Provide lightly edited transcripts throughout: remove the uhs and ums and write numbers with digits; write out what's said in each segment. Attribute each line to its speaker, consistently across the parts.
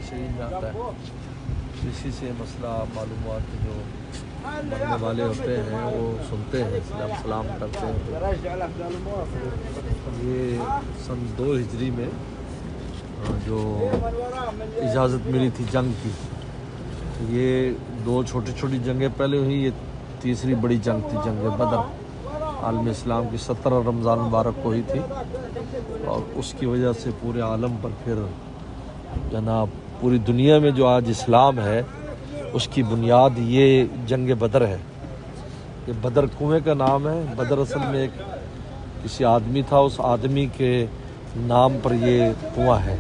Speaker 1: बुखारी शरीफ में आता है। इसी से मसला मालूमात जो मरने वाले होते हैं वो सुनते हैं, इसलिए हम सलाम करते हैं। ये सन 2 हिजरी में जो इजाज़त मिली थी जंग की, ये 2 छोटी छोटी जंगें पहले हुई, ये तीसरी बड़ी जंग थी, जंग बदर आलम इस्लाम की 17 रमज़ान मुबारक को हुई थी। और उसकी वजह से पूरे आलम पर फिर जनाब पूरी दुनिया में जो आज इस्लाम है उसकी बुनियाद ये जंग बदर है। ये बदर कुएं का नाम है। बदर असल में एक किसी आदमी था, उस आदमी के नाम पर ये कुआं है।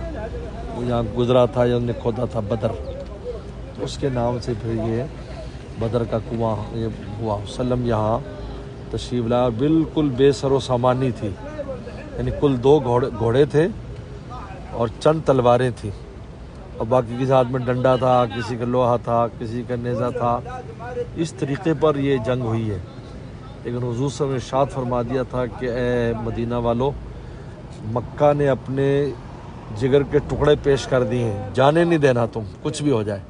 Speaker 1: वो यहाँ गुजरा था या उन्हें खोदा था बदर, तो उसके नाम से फिर ये बदर का कुआं ये हुआ। वसल्लम यहाँ तशरीफ़ लाया, बिल्कुल बेसरो सामानी थी, यानी कुल 2 घोड़े थे और चंद तलवारें थी, और बाकी किसी हाथ में डंडा था, किसी का लोहा था, किसी का नेज़ा था। इस तरीक़े पर ये जंग हुई है। लेकिन हुज़ूर सल्लल्लाहु अलैहि वसल्लम ने इरशाद फरमा दिया था कि ए मदीना वालों, मक्का ने अपने जिगर के टुकड़े पेश कर दिए हैं, जाने नहीं देना तुम, कुछ भी हो जाए।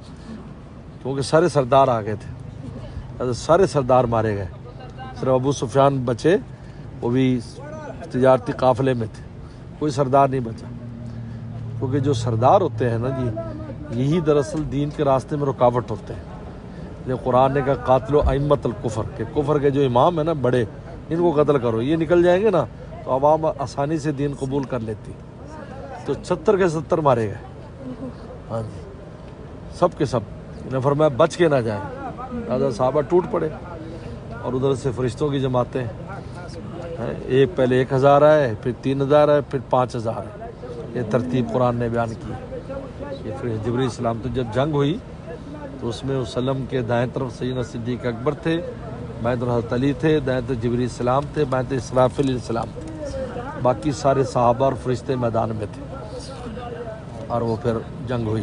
Speaker 1: क्योंकि सारे सरदार आ गए थे, सारे सरदार मारे गए, सिर्फ अबू सुफियान बचे, वो भी तिजारती काफ़िले में थे, कोई सरदार नहीं बचा। क्योंकि जो सरदार होते हैं ना जी, यही दरअसल दीन के रास्ते में रुकावट होते हैं। ये कुरान ने कहा कातिलो अइम्मतल कुफर, के कुफर के जो इमाम है ना बड़े, इनको कत्ल करो, ये निकल जाएंगे ना तो आवाम आसानी से दीन कबूल कर लेती। तो 70 के 70 मारे गए, हाँ जी, सब के सब। इन्हें फरमाया बच के ना जाए। राजा साहबा टूट पड़े और उधर से फरिश्तों की जमातें हैं, एक पहले 1000 आए, फिर 3000 आए, फिर 5000 आए। ये तरतीब कुरान ने बयान की। ये फिर जिब्रील सलाम, तो जब जंग हुई तो उसमें वसल्लम के दाएं तरफ सैयदना सिद्दीक़ अकबर थे, बाएं तरफ हज़रत अली थे, दाएं तरफ जिब्रील सलाम थे, बाएं तरफ इसराफिल सलाम थे। बाकी सारे सहाबा और फरिश्ते मैदान में थे और वो फिर जंग हुई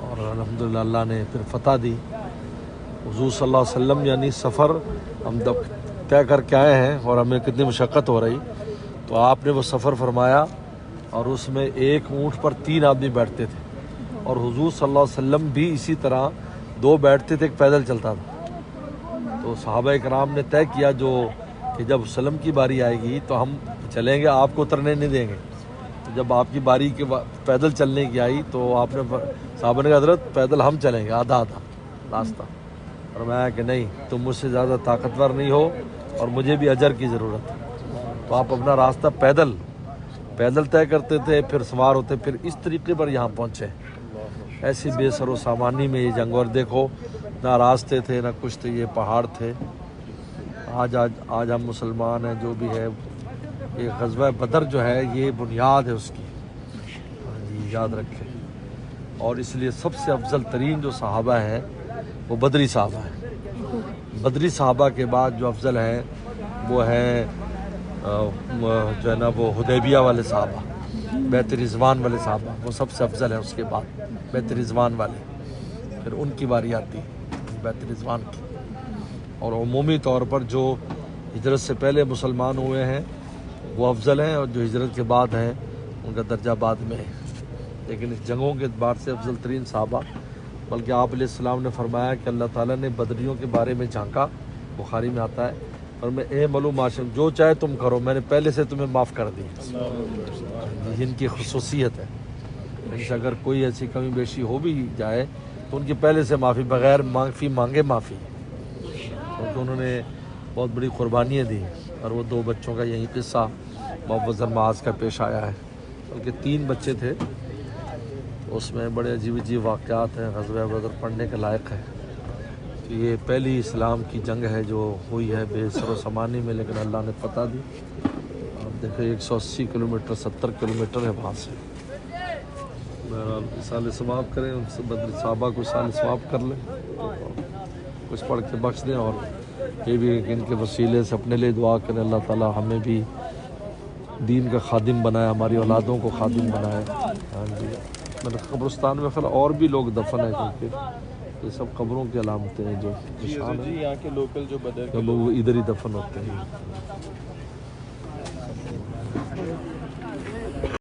Speaker 1: और अल्हम्दुलिल्लाह अल्लाह ने फिर फतह दी। हुज़ूर सल्लल्लाहु अलैहि वसल्लम यानी सफ़र हम तय करके आए हैं और हमें कितनी मुशक्क़त हो रही, तो आपने वो सफ़र फरमाया और उसमें एक ऊँट पर 3 आदमी बैठते थे, और हुज़ूर सल्लल्लाहु अलैहि वसल्लम भी इसी तरह 2 बैठते थे, एक पैदल चलता था। तो सहाबा इकराम ने तय किया जो कि जब वसल्लम की बारी आएगी तो हम चलेंगे, आपको उतरने नहीं देंगे। तो जब आपकी बारी के पैदल चलने की आई तो आपने सहाबा ने कहा हज़रत पैदल हम चलेंगे, आधा आधा रास्ता। और मैं कि नहीं, तुम मुझसे ज़्यादा ताकतवर नहीं हो और मुझे भी अजर की ज़रूरत है। तो आप अपना रास्ता पैदल तय करते थे, फिर सवार होते, फिर इस तरीके पर यहाँ पहुँचे। ऐसी बेसरो सामानी में ये जंग, और देखो ना रास्ते थे ना कुछ थे, ये पहाड़ थे। आज हम मुसलमान हैं, जो भी है, ये ग़ज़वा बदर जो है ये बुनियाद है उसकी, जी याद रखें। और इसलिए सबसे अफजल तरीन जो सहाबा हैं वो बदरी सहाबा हैं। बदरी सहाबा के बाद जो अफजल हैं वो है जो है ना वो हुदैबिया वाले सहाबा, बैत रिज़वान वाले सहाबा, वो सबसे अफजल है। उसके बाद बैत रिज़वान वाले, फिर उनकी बारी आती है बैत रिज़वान की। और उमूमी तौर पर जो हिजरत से पहले मुसलमान हुए हैं वो अफजल हैं, और जो हिजरत के बाद हैं उनका दर्जा बाद में है। लेकिन इस जंगों के अतबार से अफजल तरीन सहाबा, बल्कि आप अलैहिस्सलाम ने फरमाया कि अल्लाह ताला ने बदरियों के बारे में झांका, बुखारी में आता है, और मैं ए मलूम आशम जो चाहे तुम करो, मैंने पहले से तुम्हें माफ़ कर दी। जिनकी खुसूसियत है, इनसे अगर कोई ऐसी कमी बेशी हो भी जाए तो उनकी पहले से माफ़ी, बग़ैर माफ़ी मांगे माफ़ी, क्योंकि उन्होंने बहुत बड़ी कुर्बानियाँ दी। और वो 2 बच्चों का यही किस्सा मुअव्वज़ माज का पेश आया है, बल्कि 3 बच्चे थे, उसमें बड़े अजीब अजीब वाक़यात हैं, ग़ज़वा बदर पढ़ने के लायक है। तो ये पहली इस्लाम की जंग है जो हुई है बेसरो सामानी में, लेकिन अल्लाह ने फतह दी। आप देखो 180 किलोमीटर 70 किलोमीटर है वहाँ से। बहरहाल साल समाप्त करें, उनसे बदर साहबा को साल समाप्त कर लें, कुछ पढ़ के बख्श दें, और ये भी इनके वसीले से अपने लिए दुआ करें अल्लाह ताला हमें भी दीन का खादिम बनाए, हमारी औलादों को खादिम बनाए। हाँ जी, मैंने कब्रिस्तान में फिर और भी लोग दफन है, क्योंकि ये सब कब्रों की अलामतें हैं जो निशान है,
Speaker 2: यहाँ के लोकल जो बदर
Speaker 1: लोग इधर ही दफन होते हैं।